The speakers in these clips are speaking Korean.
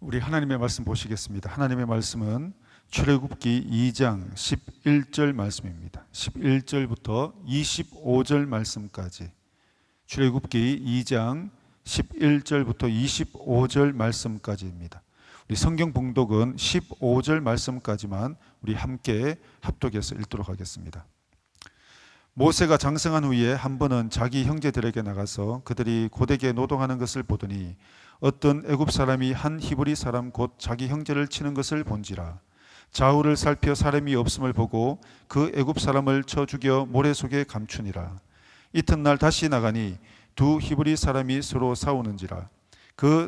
우리 하나님의 말씀 보시겠습니다. 하나님의 말씀은 출애굽기 2장 11절 말씀입니다. 11절부터 25절 말씀까지, 출애굽기 2장 11절부터 25절 말씀까지입니다. 우리 성경 봉독은 15절 말씀까지만 우리 함께 합독해서 읽도록 하겠습니다. 모세가 장성한 후에 한 번은 자기 형제들에게 나가서 그들이 고되게 노동하는 것을 보더니 어떤 애굽 사람이 한 히브리 사람 곧 자기 형제를 치는 것을 본지라. 좌우를 살펴 사람이 없음을 보고 그 애굽 사람을 쳐 죽여 모래 속에 감추니라. 이튿날 다시 나가니 두 히브리 사람이 서로 싸우는지라. 그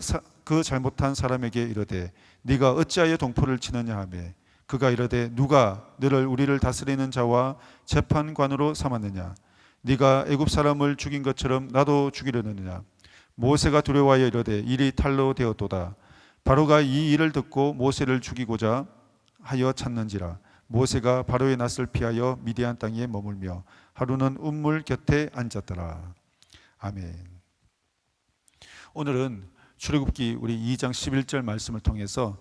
잘못한 사람에게 이르되 네가 어찌하여 동포를 치느냐 하며 그가 이르되 누가 너를 우리를 다스리는 자와 재판관으로 삼았느냐. 네가 애굽 사람을 죽인 것처럼 나도 죽이려느냐. 모세가 두려워하여 이르되 일이 탈로 되었도다. 바로가 이 일을 듣고 모세를 죽이고자 하여 찾는지라. 모세가 바로의 낯을 피하여 미디안 땅에 머물며 하루는 운물 곁에 앉았더라. 아멘. 오늘은 출애굽기 우리 2장 11절 말씀을 통해서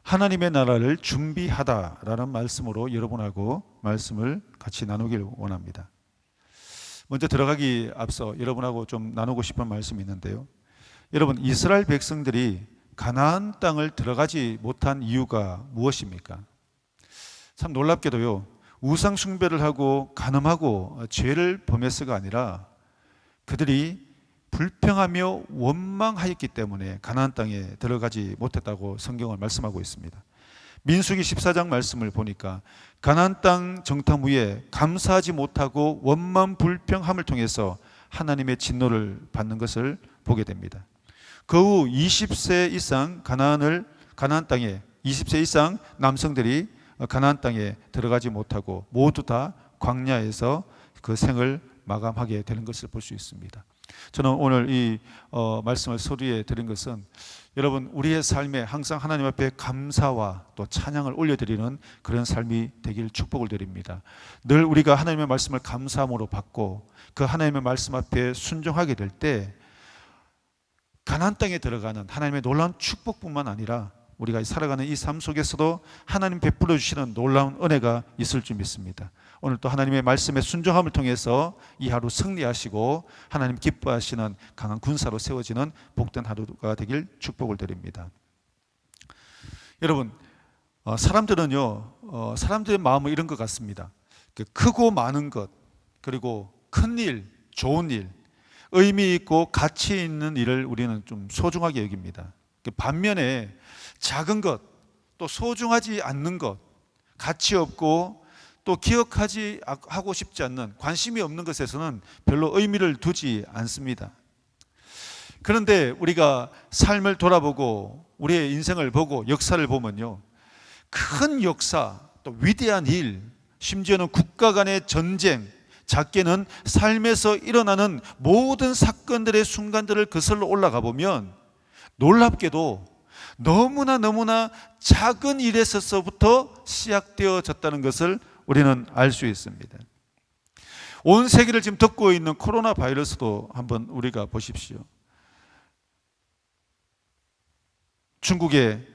하나님의 나라를 준비하다라는 말씀으로 여러분하고 말씀을 같이 나누길 원합니다. 먼저 들어가기 앞서 여러분하고 좀 나누고 싶은 말씀이 있는데요. 여러분, 이스라엘 백성들이 가나안 땅을 들어가지 못한 이유가 무엇입니까? 참 놀랍게도요, 우상 숭배를 하고 간음하고 죄를 범해서가 아니라 그들이 불평하며 원망하였기 때문에 가나안 땅에 들어가지 못했다고 성경을 말씀하고 있습니다. 민수기 14장 말씀을 보니까 가나안 땅 정탐 후에 감사하지 못하고 원망 불평함을 통해서 하나님의 진노를 받는 것을 보게 됩니다. 그 후 20세 이상 가나안 땅에 20세 이상 남성들이 가나안 땅에 들어가지 못하고 모두 다 광야에서 그 생을 마감하게 되는 것을 볼 수 있습니다. 저는 오늘 이 말씀을 소리에 드린 것은 여러분, 우리의 삶에 항상 하나님 앞에 감사와 또 찬양을 올려드리는 그런 삶이 되길 축복을 드립니다. 늘 우리가 하나님의 말씀을 감사함으로 받고 그 하나님의 말씀 앞에 순종하게 될 때 가나안 땅에 들어가는 하나님의 놀라운 축복뿐만 아니라 우리가 살아가는 이 삶 속에서도 하나님 베풀어 주시는 놀라운 은혜가 있을 줄 믿습니다. 오늘 또 하나님의 말씀에 순종함을 통해서 이 하루 승리하시고 하나님 기뻐하시는 강한 군사로 세워지는 복된 하루가 되길 축복을 드립니다. 여러분, 사람들의 마음은 이런 것 같습니다. 크고 많은 것, 그리고 큰 일, 좋은 일, 의미 있고 가치 있는 일을 우리는 좀 소중하게 여깁니다. 반면에 작은 것, 또 소중하지 않는 것, 가치 없고 또 기억하지 하고 싶지 않는, 관심이 없는 것에서는 별로 의미를 두지 않습니다. 그런데 우리가 삶을 돌아보고 우리의 인생을 보고 역사를 보면요, 큰 역사, 또 위대한 일, 심지어는 국가 간의 전쟁, 작게는 삶에서 일어나는 모든 사건들의 순간들을 거슬러 올라가 보면 놀랍게도 너무나 작은 일에서부터 시작되어졌다는 것을 우리는 알 수 있습니다. 온 세계를 지금 덮고 있는 코로나 바이러스도 한번 우리가 보십시오. 중국의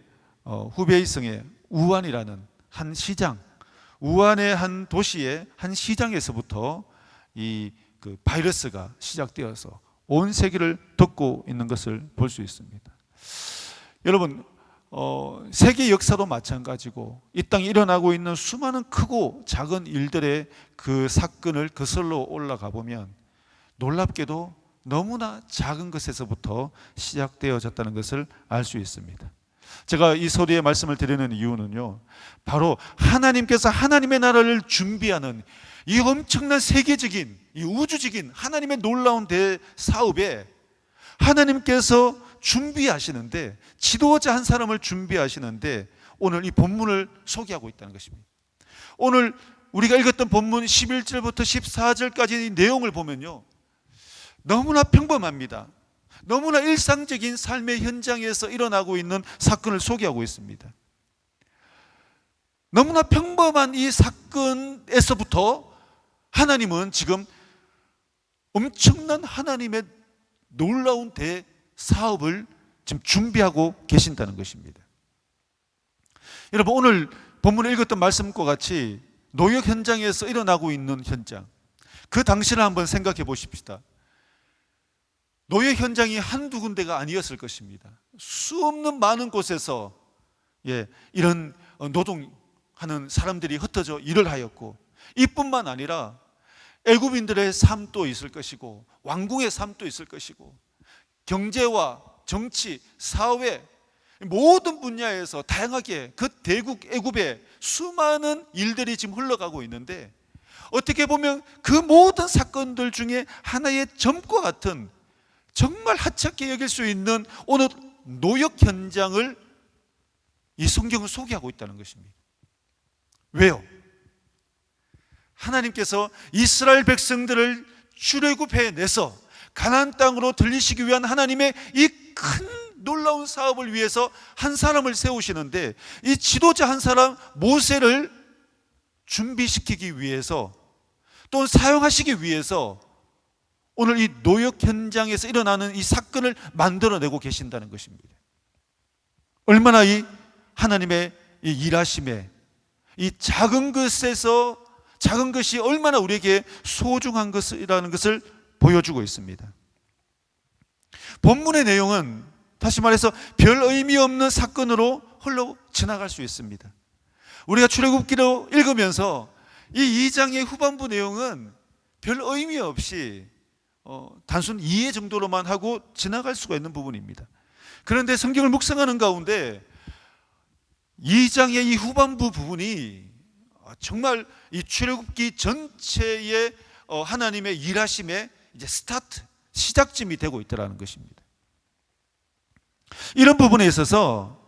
후베이성의 우한이라는 한 시장, 우한의 한 도시의 한 시장에서부터 이 바이러스가 시작되어서 온 세계를 덮고 있는 것을 볼 수 있습니다. 여러분, 세계 역사도 마찬가지고 이 땅에 일어나고 있는 수많은 크고 작은 일들의 그 사건을 거슬러 올라가 보면 놀랍게도 너무나 작은 것에서부터 시작되어졌다는 것을 알 수 있습니다. 제가 이 소리의 말씀을 드리는 이유는요, 바로 하나님께서 하나님의 나라를 준비하는 이 엄청난 세계적인, 이 우주적인 하나님의 놀라운 대사업에 하나님께서 준비하시는데, 지도자 한 사람을 준비하시는데 오늘 이 본문을 소개하고 있다는 것입니다. 오늘 우리가 읽었던 본문 11절부터 14절까지 이 내용을 보면요, 너무나 평범합니다. 너무나 일상적인 삶의 현장에서 일어나고 있는 사건을 소개하고 있습니다. 너무나 평범한 이 사건에서부터 하나님은 지금 엄청난 하나님의 놀라운 대사업을 지금 준비하고 계신다는 것입니다. 여러분, 오늘 본문에 읽었던 말씀과 같이 노역 현장에서 일어나고 있는 현장, 그 당시를 한번 생각해 보십시다. 노역 현장이 한두 군데가 아니었을 것입니다. 수없는 많은 곳에서 이런 노동하는 사람들이 흩어져 일을 하였고, 이뿐만 아니라 애굽인들의 삶도 있을 것이고 왕궁의 삶도 있을 것이고 경제와 정치, 사회 모든 분야에서 다양하게 그 대국 애굽에 수많은 일들이 지금 흘러가고 있는데, 어떻게 보면 그 모든 사건들 중에 하나의 점과 같은 정말 하찮게 여길 수 있는 오늘 노역 현장을 이 성경은 소개하고 있다는 것입니다. 왜요? 하나님께서 이스라엘 백성들을 출애굽해 내서 가나안 땅으로 들리시기 위한 하나님의 이 큰 놀라운 사업을 위해서 한 사람을 세우시는데, 이 지도자 한 사람 모세를 준비시키기 위해서, 또 사용하시기 위해서 오늘 이 노역 현장에서 일어나는 이 사건을 만들어내고 계신다는 것입니다. 얼마나 이 하나님의 이 일하심에, 이 작은 것에서 작은 것이 얼마나 우리에게 소중한 것이라는 것을 보여주고 있습니다. 본문의 내용은 다시 말해서 별 의미 없는 사건으로 흘러 지나갈 수 있습니다. 우리가 출애굽기로 읽으면서 이 2장의 후반부 내용은 별 의미 없이 단순 이해 정도로만 하고 지나갈 수가 있는 부분입니다. 그런데 성경을 묵상하는 가운데 2장의 이 후반부 부분이 정말 이 출애굽기 전체의 하나님의 일하심의 이제 스타트, 시작점이 되고 있다는 것입니다. 이런 부분에 있어서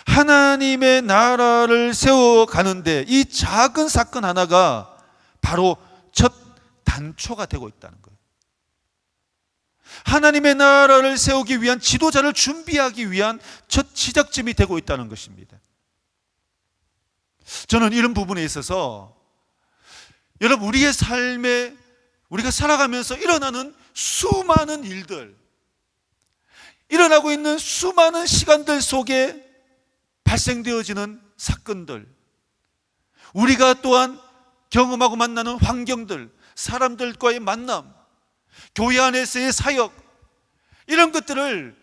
하나님의 나라를 세워가는데 이 작은 사건 하나가 바로 첫 단초가 되고 있다는 거예요. 하나님의 나라를 세우기 위한 지도자를 준비하기 위한 첫 시작점이 되고 있다는 것입니다. 저는 이런 부분에 있어서 여러분, 우리의 삶에 우리가 살아가면서 일어나는 수많은 일들, 일어나고 있는 수많은 시간들 속에 발생되어지는 사건들, 우리가 또한 경험하고 만나는 환경들, 사람들과의 만남, 교회 안에서의 사역, 이런 것들을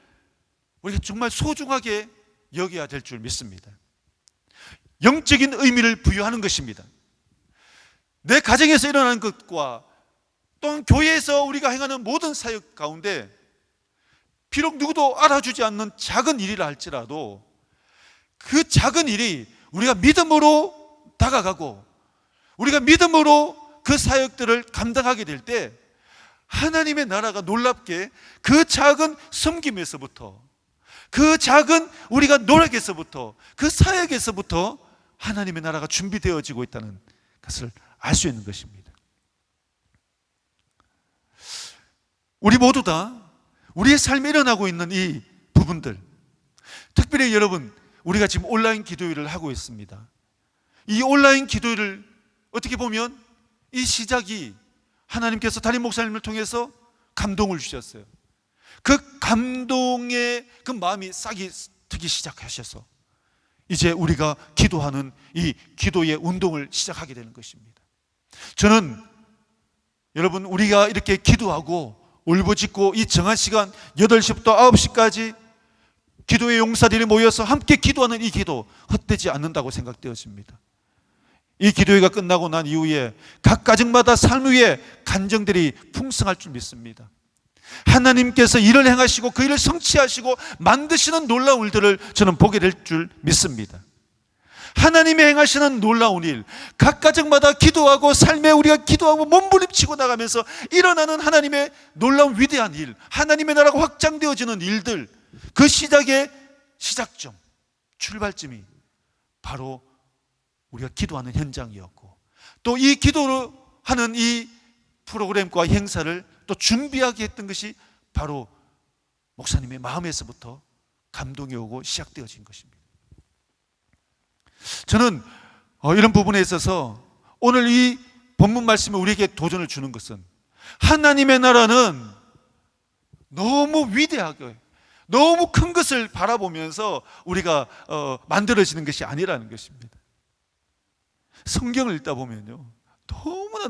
우리가 정말 소중하게 여겨야 될 줄 믿습니다. 영적인 의미를 부여하는 것입니다. 내 가정에서 일어나는 것과 또는 교회에서 우리가 행하는 모든 사역 가운데 비록 누구도 알아주지 않는 작은 일이라 할지라도 그 작은 일이 우리가 믿음으로 다가가고 우리가 믿음으로 그 사역들을 감당하게 될 때 하나님의 나라가 놀랍게 그 작은 섬김에서부터, 그 작은 우리가 노력에서부터, 그 사역에서부터 하나님의 나라가 준비되어지고 있다는 것을 알 수 있는 것입니다. 우리 모두 다 우리의 삶에 일어나고 있는 이 부분들, 특별히 여러분, 우리가 지금 온라인 기도회를 하고 있습니다. 이 온라인 기도회를 어떻게 보면 이 시작이 하나님께서 담임 목사님을 통해서 감동을 주셨어요. 그 감동의 그 마음이 싹이 트기 시작하셔서 이제 우리가 기도하는 이 기도의 운동을 시작하게 되는 것입니다. 저는 여러분, 우리가 이렇게 기도하고 울부짖고 이 정한 시간 8시부터 9시까지 기도의 용사들이 모여서 함께 기도하는 이 기도 헛되지 않는다고 생각되어집니다. 이 기도회가 끝나고 난 이후에 각 가정마다 삶 위에 간정들이 풍성할 줄 믿습니다. 하나님께서 일을 행하시고 그 일을 성취하시고 만드시는 놀라운 일들을 저는 보게 될 줄 믿습니다. 하나님이 행하시는 놀라운 일, 각 가정마다 기도하고 삶에 우리가 기도하고 몸부림치고 나가면서 일어나는 하나님의 놀라운 위대한 일, 하나님의 나라가 확장되어지는 일들, 그 시작의 시작점, 출발점이 바로 우리가 기도하는 현장이었고, 또 이 기도를 하는 이 프로그램과 행사를 또 준비하게 했던 것이 바로 목사님의 마음에서부터 감동이 오고 시작되어진 것입니다. 저는 이런 부분에 있어서 오늘 이 본문 말씀이 우리에게 도전을 주는 것은 하나님의 나라는 너무 위대하게, 너무 큰 것을 바라보면서 우리가 만들어지는 것이 아니라는 것입니다. 성경을 읽다 보면요,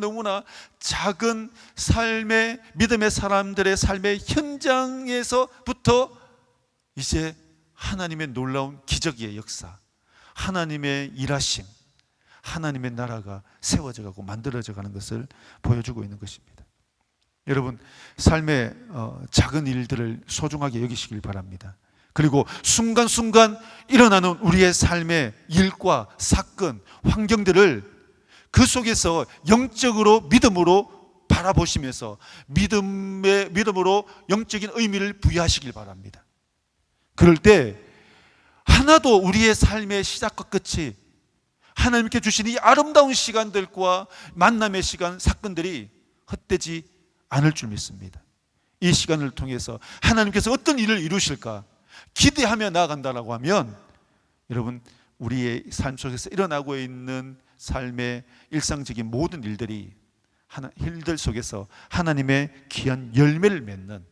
너무나 작은 삶의, 믿음의 사람들의 삶의 현장에서부터 이제 하나님의 놀라운 기적의 역사, 하나님의 일하심, 하나님의 나라가 세워져 가고 만들어져 가는 것을 보여주고 있는 것입니다. 여러분, 삶의 작은 일들을 소중하게 여기시길 바랍니다. 그리고 순간순간 일어나는 우리의 삶의 일과 사건, 환경들을 그 속에서 영적으로, 믿음으로 바라보시면서 믿음으로 영적인 의미를 부여하시길 바랍니다. 그럴 때 하나도 우리의 삶의 시작과 끝이 하나님께 주신 이 아름다운 시간들과 만남의 시간, 사건들이 헛되지 않을 줄 믿습니다. 이 시간을 통해서 하나님께서 어떤 일을 이루실까 기대하며 나아간다라고 하면, 여러분, 우리의 삶 속에서 일어나고 있는 삶의 일상적인 모든 일들 속에서 하나님의 귀한 열매를 맺는,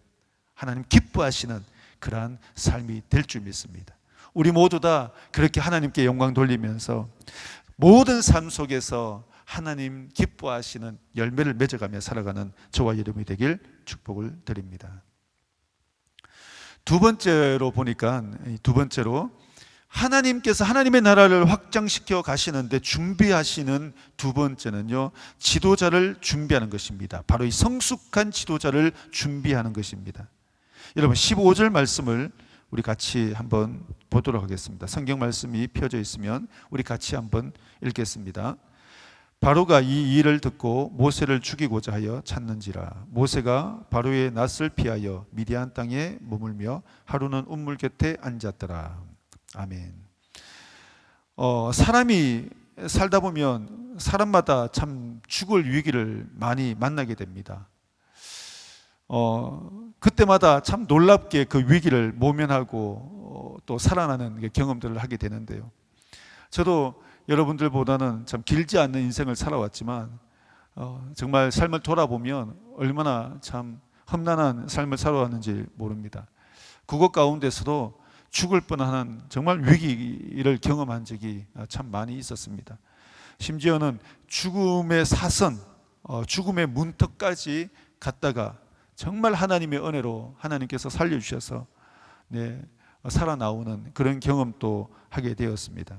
하나님 기뻐하시는 그러한 삶이 될 줄 믿습니다. 우리 모두 다 그렇게 하나님께 영광 돌리면서 모든 삶 속에서 하나님 기뻐하시는 열매를 맺어가며 살아가는 저와 여러분이 되길 축복을 드립니다. 두 번째로 하나님께서 하나님의 나라를 확장시켜 가시는데 준비하시는 두 번째는요, 지도자를 준비하는 것입니다. 바로 이 성숙한 지도자를 준비하는 것입니다. 여러분, 15절 말씀을 우리 같이 한번 보도록 하겠습니다. 성경 말씀이 펴져 있으면 우리 같이 한번 읽겠습니다. 바로가 이 일을 듣고 모세를 죽이고자 하여 찾는지라. 모세가 바로의 낯을 피하여 미디안 땅에 머물며 하루는 운물 곁에 앉았더라. 아멘. 사람이 살다 보면 사람마다 참 죽을 위기를 많이 만나게 됩니다. 그때마다 참 놀랍게 그 위기를 모면하고 또 살아나는 경험들을 하게 되는데요. 저도 여러분들보다는 참 길지 않은 인생을 살아왔지만 정말 삶을 돌아보면 얼마나 참 험난한 삶을 살아왔는지 모릅니다. 그것 가운데서도 죽을 뻔한 정말 위기를 경험한 적이 참 많이 있었습니다. 심지어는 죽음의 사선, 죽음의 문턱까지 갔다가 정말 하나님의 은혜로 하나님께서 살려주셔서 살아나오는 그런 경험도 하게 되었습니다.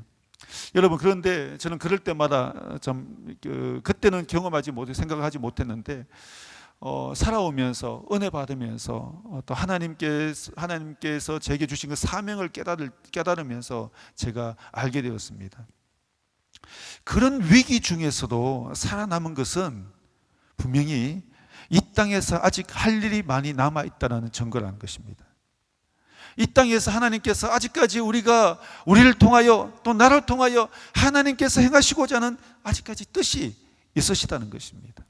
여러분, 그런데 저는 그럴 때마다 좀 그때는 경험하지 못해 생각하지 못했는데 살아오면서 은혜 받으면서 또 하나님께서 제게 주신 그 사명을 깨달으면서 제가 알게 되었습니다. 그런 위기 중에서도 살아남은 것은 분명히 이 땅에서 아직 할 일이 많이 남아 있다는 증거라는 것입니다. 이 땅에서 하나님께서 아직까지 우리를 통하여 또 나를 통하여 하나님께서 행하시고자 하는 아직까지 뜻이 있으시다는 것입니다.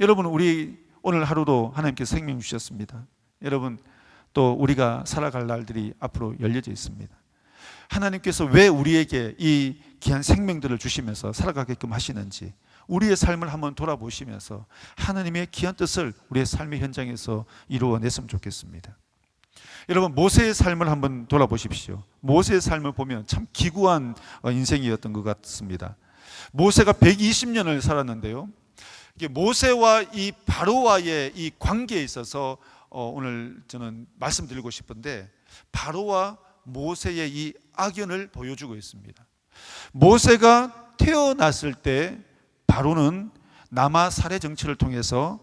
여러분, 우리 오늘 하루도 하나님께서 생명 주셨습니다. 여러분, 또 우리가 살아갈 날들이 앞으로 열려져 있습니다. 하나님께서 왜 우리에게 이 귀한 생명들을 주시면서 살아가게끔 하시는지 우리의 삶을 한번 돌아보시면서 하나님의 귀한 뜻을 우리의 삶의 현장에서 이루어냈으면 좋겠습니다. 여러분, 모세의 삶을 한번 돌아보십시오. 모세의 삶을 보면 참 기구한 인생이었던 것 같습니다. 모세가 120년을 살았는데요, 모세와 이 바로와의 이 관계에 있어서 오늘 저는 말씀드리고 싶은데, 바로와 모세의 이 악연을 보여주고 있습니다. 모세가 태어났을 때 바로는 남아 살해 정치를 통해서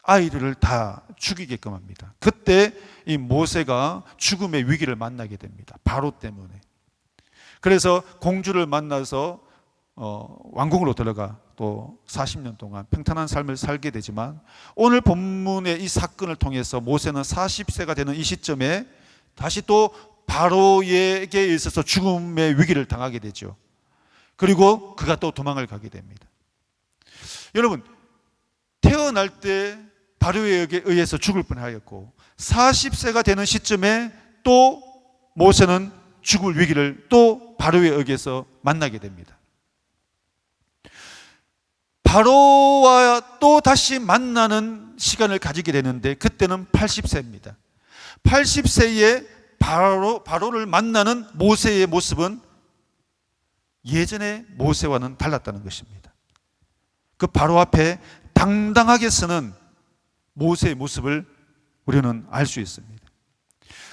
아이들을 다 죽이게끔 합니다. 그때 이 모세가 죽음의 위기를 만나게 됩니다. 바로 때문에. 그래서 공주를 만나서 왕궁으로 들어가 또 40년 동안 평탄한 삶을 살게 되지만, 오늘 본문의 이 사건을 통해서 모세는 40세가 되는 이 시점에 다시 또 바로에게 있어서 죽음의 위기를 당하게 되죠. 그리고 그가 또 도망을 가게 됩니다. 여러분, 태어날 때 바로에 의해서 죽을 뻔하였고 40세가 되는 시점에 또 모세는 죽을 위기를 또 바로에 의해서 만나게 됩니다. 바로와 또 다시 만나는 시간을 가지게 되는데 그때는 80세입니다. 80세에 바로를 만나는 모세의 모습은 예전의 모세와는 달랐다는 것입니다. 그 바로 앞에 당당하게 서는 모세의 모습을 우리는 알 수 있습니다.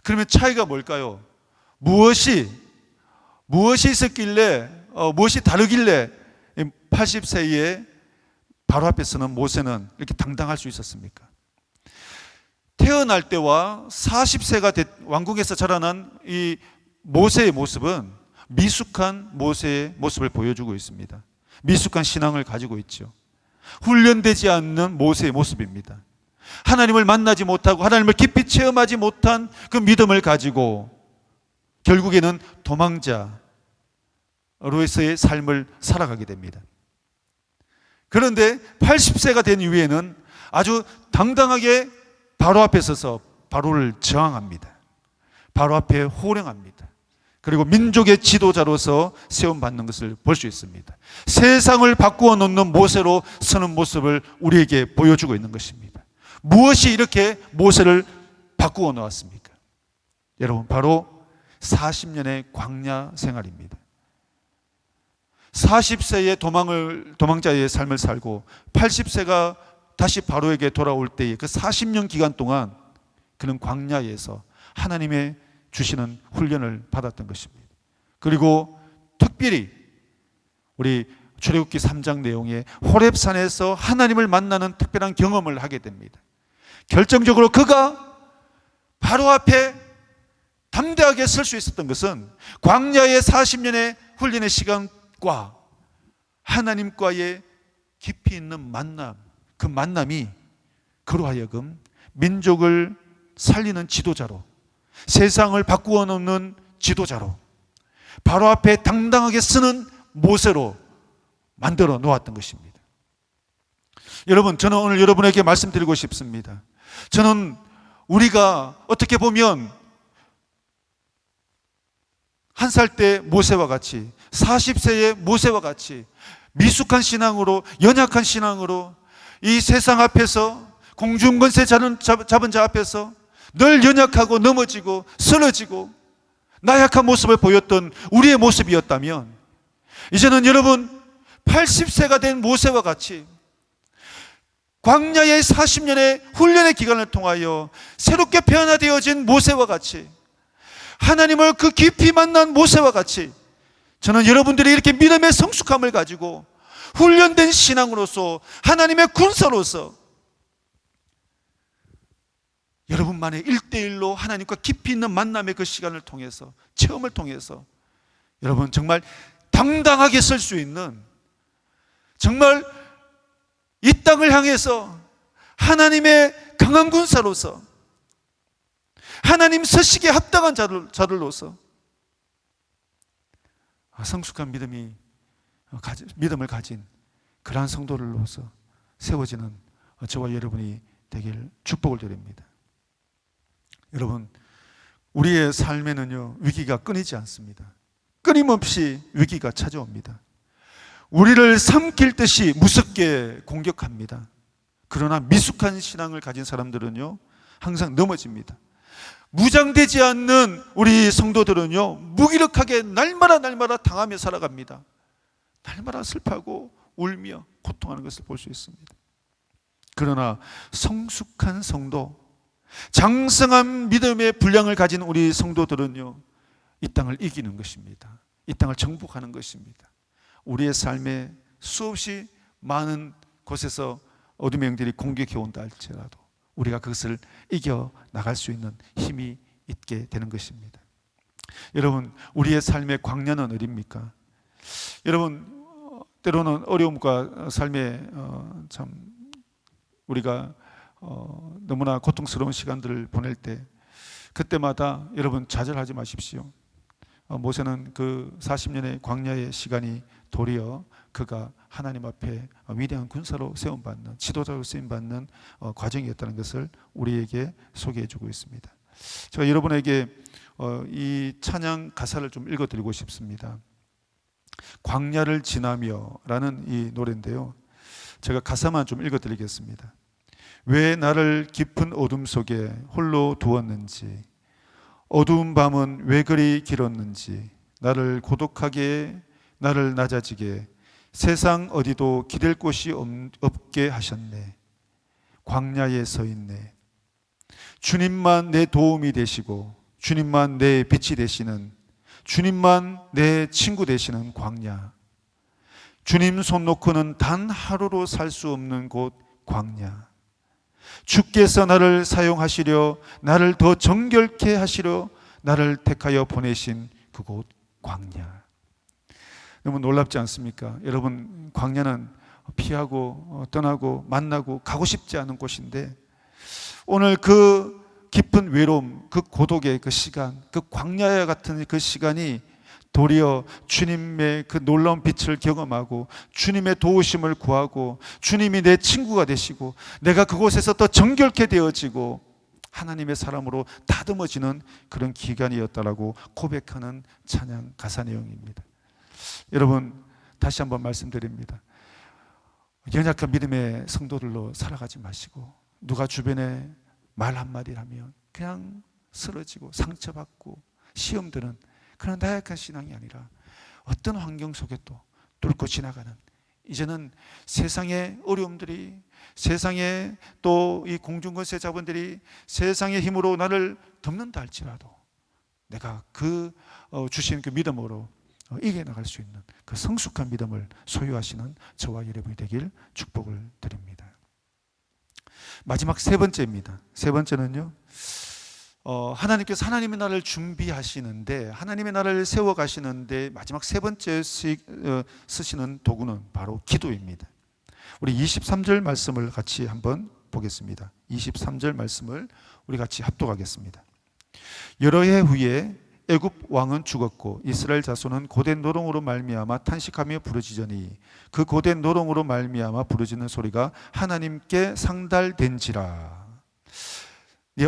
그러면 차이가 뭘까요? 무엇이 있었길래, 무엇이 다르길래 80세에 바로 앞에 서는 모세는 이렇게 당당할 수 있었습니까? 태어날 때와 40세가 왕궁에서 자라난 이 모세의 모습은 미숙한 모세의 모습을 보여주고 있습니다. 미숙한 신앙을 가지고 있죠. 훈련되지 않는 모세의 모습입니다. 하나님을 만나지 못하고 하나님을 깊이 체험하지 못한 그 믿음을 가지고 결국에는 도망자로서의 삶을 살아가게 됩니다. 그런데 80세가 된 이후에는 아주 당당하게 바로 앞에 서서 바로를 저항합니다. 바로 앞에 호령합니다. 그리고 민족의 지도자로서 세움받는 것을 볼 수 있습니다. 세상을 바꾸어 놓는 모세로 서는 모습을 우리에게 보여주고 있는 것입니다. 무엇이 이렇게 모세를 바꾸어 놓았습니까? 여러분, 바로 40년의 광야 생활입니다. 40세의 도망자의 삶을 살고 80세가 다시 바로에게 돌아올 때의 그 40년 기간 동안 그는 광야에서 하나님의 주시는 훈련을 받았던 것입니다. 그리고 특별히 우리 출애굽기 3장 내용에 호렙산에서 하나님을 만나는 특별한 경험을 하게 됩니다. 결정적으로 그가 바로 앞에 담대하게 설 수 있었던 것은 광야의 40년의 훈련의 시간과 하나님과의 깊이 있는 만남, 그 만남이 그로 하여금 민족을 살리는 지도자로, 세상을 바꾸어 놓는 지도자로, 바로 앞에 당당하게 서는 모세로 만들어 놓았던 것입니다. 여러분, 저는 오늘 여러분에게 말씀드리고 싶습니다. 저는 우리가 어떻게 보면 한 살 때 모세와 같이, 40세의 모세와 같이 미숙한 신앙으로, 연약한 신앙으로 이 세상 앞에서, 공중권세 잡은 자 앞에서 늘 연약하고 넘어지고 쓰러지고 나약한 모습을 보였던 우리의 모습이었다면, 이제는 여러분 80세가 된 모세와 같이 광야의 40년의 훈련의 기간을 통하여 새롭게 변화되어진 모세와 같이, 하나님을 그 깊이 만난 모세와 같이, 저는 여러분들이 이렇게 믿음의 성숙함을 가지고 훈련된 신앙으로서, 하나님의 군사로서 여러분만의 1대1로 하나님과 깊이 있는 만남의 그 시간을 통해서, 체험을 통해서 여러분 정말 당당하게 설 수 있는, 정말 이 땅을 향해서 하나님의 강한 군사로서, 하나님 서식에 합당한 자들로서 성숙한 믿음을 가진 그러한 성도들로서 세워지는 저와 여러분이 되길 축복을 드립니다. 여러분, 우리의 삶에는요, 위기가 끊이지 않습니다. 끊임없이 위기가 찾아옵니다. 우리를 삼킬 듯이 무섭게 공격합니다. 그러나 미숙한 신앙을 가진 사람들은요, 항상 넘어집니다. 무장되지 않는 우리 성도들은요, 무기력하게 날마다 당하며 살아갑니다. 날마다 슬퍼하고 울며 고통하는 것을 볼 수 있습니다. 그러나 성숙한 성도, 장성한 믿음의 분량을 가진 우리 성도들은요, 이 땅을 이기는 것입니다. 이 땅을 정복하는 것입니다. 우리의 삶에 수없이 많은 곳에서 어둠의 영들이 공격해 온다 할지라도 우리가 그것을 이겨 나갈 수 있는 힘이 있게 되는 것입니다. 여러분, 우리의 삶의 광야는 어디입니까? 여러분, 때로는 어려움과 삶에 참 우리가 너무나 고통스러운 시간들을 보낼 때, 그때마다 여러분 좌절하지 마십시오. 모세는 그 40년의 광야의 시간이 도리어 그가 하나님 앞에 위대한 군사로 세움받는, 지도자로 쓰임받는 과정이었다는 것을 우리에게 소개해주고 있습니다. 제가 여러분에게 이 찬양 가사를 좀 읽어드리고 싶습니다. 광야를 지나며 라는 이 노래인데요, 제가 가사만 좀 읽어드리겠습니다. 왜 나를 깊은 어둠 속에 홀로 두었는지, 어두운 밤은 왜 그리 길었는지, 나를 고독하게, 나를 낮아지게, 세상 어디도 기댈 곳이 없게 하셨네. 광야에 서 있네. 주님만 내 도움이 되시고, 주님만 내 빛이 되시는, 주님만 내 친구 되시는 광야. 주님 손 놓고는 단 하루로 살 수 없는 곳 광야. 주께서 나를 사용하시려, 나를 더 정결케 하시려 나를 택하여 보내신 그곳 광야. 너무 놀랍지 않습니까? 여러분, 광야는 피하고 떠나고 만나고 가고 싶지 않은 곳인데, 오늘 그 깊은 외로움, 그 고독의 그 시간, 그 광야와 같은 그 시간이 도리어 주님의 그 놀라운 빛을 경험하고 주님의 도우심을 구하고 주님이 내 친구가 되시고 내가 그곳에서 더 정결케 되어지고 하나님의 사람으로 다듬어지는 그런 기간이었다라고 고백하는 찬양 가사 내용입니다. 여러분, 다시 한번 말씀드립니다. 연약한 믿음의 성도들로 살아가지 마시고, 누가 주변에 말 한마디 하면 그냥 쓰러지고 상처받고 시험 드는 그런 나약한 신앙이 아니라 어떤 환경 속에도 뚫고 지나가는, 이제는 세상의 어려움들이, 세상의 또 이 공중권세 자본들이 세상의 힘으로 나를 덮는다 할지라도 내가 그 주신 그 믿음으로 이겨나갈 수 있는 그 성숙한 믿음을 소유하시는 저와 여러분이 되길 축복을 드립니다. 마지막 세 번째입니다. 세 번째는요, 하나님께서 하나님의 나라를 준비하시는데, 하나님의 나라를 세워가시는데 마지막 세 번째 쓰시는 도구는 바로 기도입니다. 우리 23절 말씀을 같이 한번 보겠습니다. 23절 말씀을 우리 같이 합독하겠습니다. 여러 해 후에 애굽 왕은 죽었고 이스라엘 자손은 고된 노동으로 말미암아 탄식하며 부르짖으니 그 고된 노동으로 말미암아 부르짖는 소리가 하나님께 상달된지라.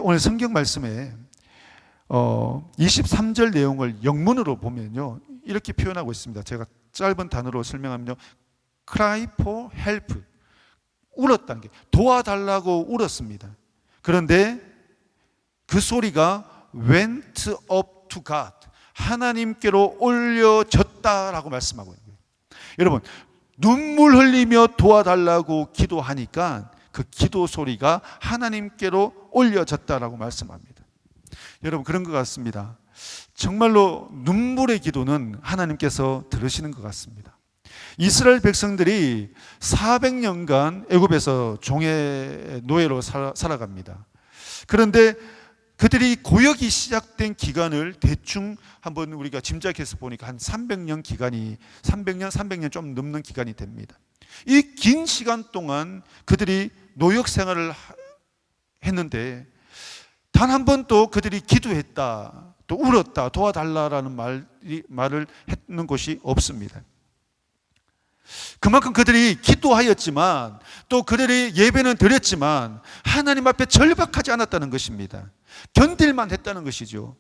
오늘 성경 말씀에 23절 내용을 영문으로 보면요, 이렇게 표현하고 있습니다. 제가 짧은 단어로 설명하면요, cry for help, 울었다는 게, 도와달라고 울었습니다. 그런데 그 소리가 went up to God, 하나님께로 올려졌다라고 말씀하고 있는 거예요. 여러분, 눈물 흘리며 도와달라고 기도하니까 그 기도 소리가 하나님께로 올려졌다라고 말씀합니다. 여러분, 그런 것 같습니다. 정말로 눈물의 기도는 하나님께서 들으시는 것 같습니다. 이스라엘 백성들이 400년간 애굽에서 종의 노예로 살아갑니다. 그런데 그들이 고역이 시작된 기간을 대충 한번 우리가 짐작해서 보니까 한 300년 기간이, 300년 좀 넘는 기간이 됩니다. 이 긴 시간 동안 그들이 노역 생활을 했는데 단 한 번도 그들이 기도했다, 또 울었다, 도와달라라는 말을 했는 것이 없습니다. 그만큼 그들이 기도하였지만, 또 그들이 예배는 드렸지만 하나님 앞에 절박하지 않았다는 것입니다. 견딜만 했다는 것이죠.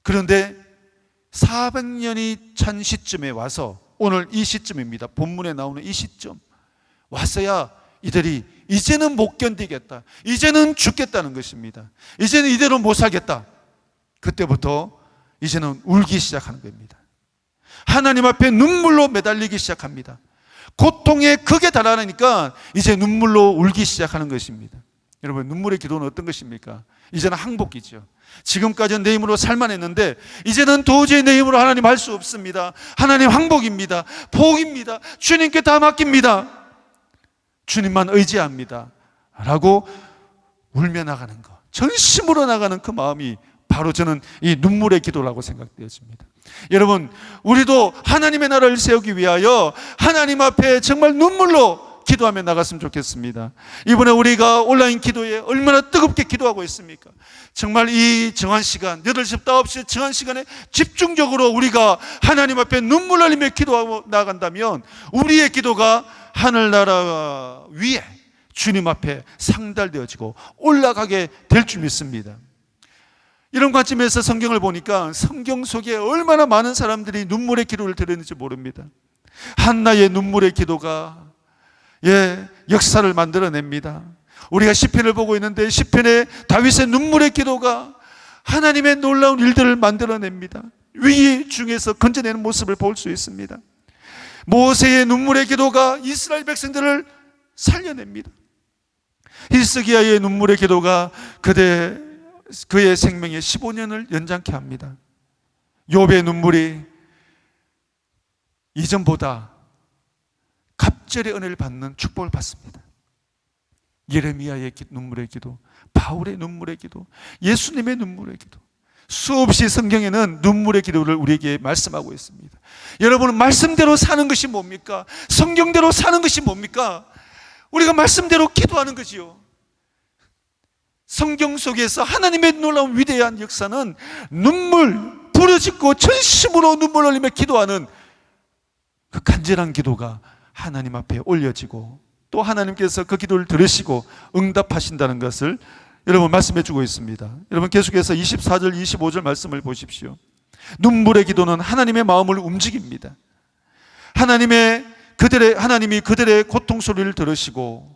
그런데 400년이 찬 시점에 와서, 오늘 이 시점입니다. 본문에 나오는 이 시점 왔어야 이들이 이제는 못 견디겠다, 이제는 죽겠다는 것입니다. 이제는 이대로 못 살겠다. 그때부터 이제는 울기 시작하는 겁니다. 하나님 앞에 눈물로 매달리기 시작합니다. 고통의 극에 달하니까 이제 눈물로 울기 시작하는 것입니다. 여러분, 눈물의 기도는 어떤 것입니까? 이제는 항복이죠. 지금까지는 내 힘으로 살만했는데 이제는 도저히 내 힘으로 하나님 할 수 없습니다. 하나님 항복입니다. 복입니다. 주님께 다 맡깁니다. 주님만 의지합니다 라고 울며 나가는 것, 전심으로 나가는 그 마음이 바로 저는 이 눈물의 기도라고 생각되어집니다. 여러분, 우리도 하나님의 나라를 세우기 위하여 하나님 앞에 정말 눈물로 기도하며 나갔으면 좋겠습니다. 이번에 우리가 온라인 기도에 얼마나 뜨겁게 기도하고 있습니까? 정말 이 정한 시간, 8시부터 9시 정한 시간에 집중적으로 우리가 하나님 앞에 눈물 흘리며 기도하고 나간다면 우리의 기도가 하늘나라 위에 주님 앞에 상달되어지고 올라가게 될 줄 믿습니다. 이런 관점에서 성경을 보니까 성경 속에 얼마나 많은 사람들이 눈물의 기도를 드렸는지 모릅니다. 한나의 눈물의 기도가 역사를 만들어냅니다. 우리가 시편을 보고 있는데 시편의 다윗의 눈물의 기도가 하나님의 놀라운 일들을 만들어냅니다. 위기 중에서 건져내는 모습을 볼 수 있습니다. 모세의 눈물의 기도가 이스라엘 백성들을 살려냅니다. 히스기야의 눈물의 기도가 그의 생명의 15년을 연장케 합니다. 욥의 눈물이 이전보다 갑절의 은혜를 받는 축복을 받습니다. 예레미야의 눈물의 기도, 바울의 눈물의 기도, 예수님의 눈물의 기도, 수없이 성경에는 눈물의 기도를 우리에게 말씀하고 있습니다. 여러분은 말씀대로 사는 것이 뭡니까? 성경대로 사는 것이 뭡니까? 우리가 말씀대로 기도하는 거지요. 성경 속에서 하나님의 놀라운 위대한 역사는 눈물 부르짖고 전심으로 눈물 흘리며 기도하는 그 간절한 기도가 하나님 앞에 올려지고 또 하나님께서 그 기도를 들으시고 응답하신다는 것을 여러분 말씀해 주고 있습니다. 여러분 계속해서 24절 25절 말씀을 보십시오. 눈물의 기도는 하나님의 마음을 움직입니다. 하나님이 그들의 고통 소리를 들으시고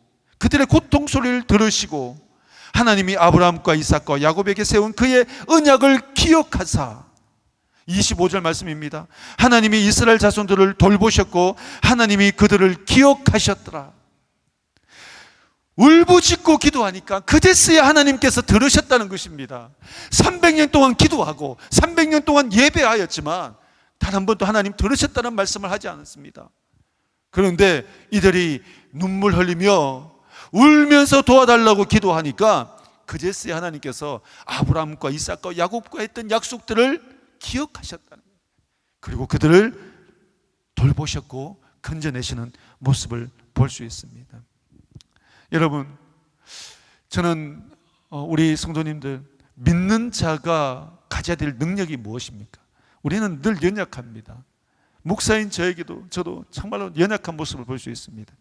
하나님이 아브라함과 이삭과 야곱에게 세운 그의 언약을 기억하사 25절 말씀입니다. 하나님이 이스라엘 자손들을 돌보셨고 하나님이 그들을 기억하셨더라. 울부짖고 기도하니까 그제서야 하나님께서 들으셨다는 것입니다. 300년 동안 기도하고 300년 동안 예배하였지만 단 한 번도 하나님 들으셨다는 말씀을 하지 않았습니다. 그런데 이들이 눈물 흘리며 울면서 도와달라고 기도하니까 그제서야 하나님께서 아브라함과 이삭과 야곱과 했던 약속들을 기억하셨다는 거예요. 그리고 그들을 돌보셨고 건져내시는 모습을 볼 수 있습니다. 여러분, 저는 우리 성도님들 믿는 자가 가져야 될 능력이 무엇입니까? 우리는 늘 연약합니다. 목사인 저도 정말로 연약한 모습을 볼 수 있습니다.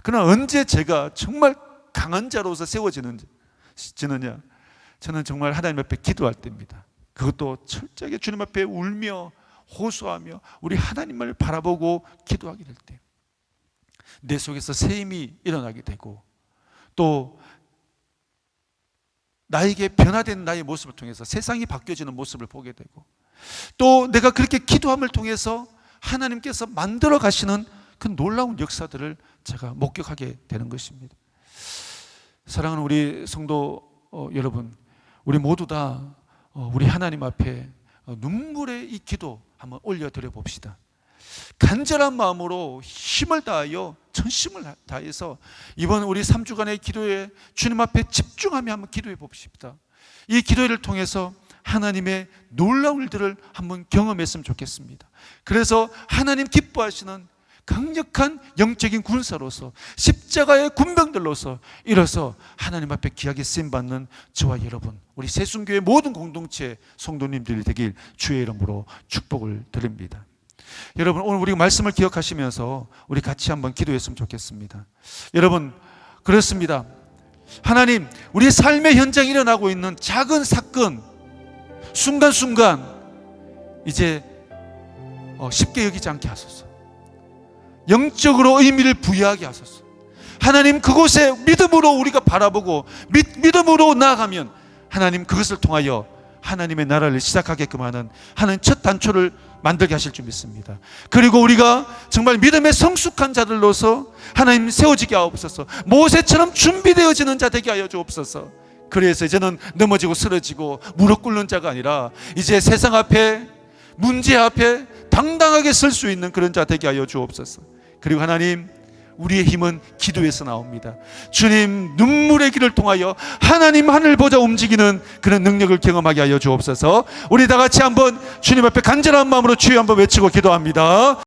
그러나 언제 제가 정말 강한 자로서 세워지느냐? 저는 정말 하나님 앞에 기도할 때입니다. 그것도 철저하게 주님 앞에 울며 호소하며 우리 하나님을 바라보고 기도하게 될 때 내 속에서 새 힘이 일어나게 되고 또 나에게 변화된 나의 모습을 통해서 세상이 바뀌어지는 모습을 보게 되고 또 내가 그렇게 기도함을 통해서 하나님께서 만들어 가시는 그 놀라운 역사들을 제가 목격하게 되는 것입니다. 사랑하는 우리 성도 여러분, 우리 모두 다 우리 하나님 앞에 눈물의 이 기도 한번 올려드려 봅시다. 간절한 마음으로 힘을 다하여 전심을 다해서 이번 우리 3주간의 기도에 주님 앞에 집중하며 한번 기도해 봅시다. 이 기도를 통해서 하나님의 놀라운 일들을 한번 경험했으면 좋겠습니다. 그래서 하나님 기뻐하시는 강력한 영적인 군사로서 십자가의 군병들로서 일어서 하나님 앞에 귀하게 쓰임받는 저와 여러분, 우리 새순교회 모든 공동체 성도님들이 되길 주의 이름으로 축복을 드립니다. 여러분, 오늘 우리가 말씀을 기억하시면서 우리 같이 한번 기도했으면 좋겠습니다. 여러분, 그렇습니다. 하나님, 우리 삶의 현장에 일어나고 있는 작은 사건 순간순간 이제 쉽게 여기지 않게 하소서. 영적으로 의미를 부여하게 하소서. 하나님, 그곳에 믿음으로 우리가 바라보고 믿음으로 나아가면 하나님 그것을 통하여 하나님의 나라를 시작하게끔 하는 하나님 첫 단초를 만들게 하실 줄 믿습니다. 그리고 우리가 정말 믿음의 성숙한 자들로서 하나님 세워지게 하옵소서. 모세처럼 준비되어지는 자 되게 하여 주옵소서. 그래서 이제는 넘어지고 쓰러지고 무릎 꿇는 자가 아니라 이제 세상 앞에 문제 앞에 당당하게 설 수 있는 그런 자 되게 하여 주옵소서. 그리고 하나님, 우리의 힘은 기도에서 나옵니다. 주님, 눈물의 길을 통하여 하나님 하늘 보자 움직이는 그런 능력을 경험하게 하여 주옵소서. 우리 다 같이 한번 주님 앞에 간절한 마음으로 주여 한번 외치고 기도합니다.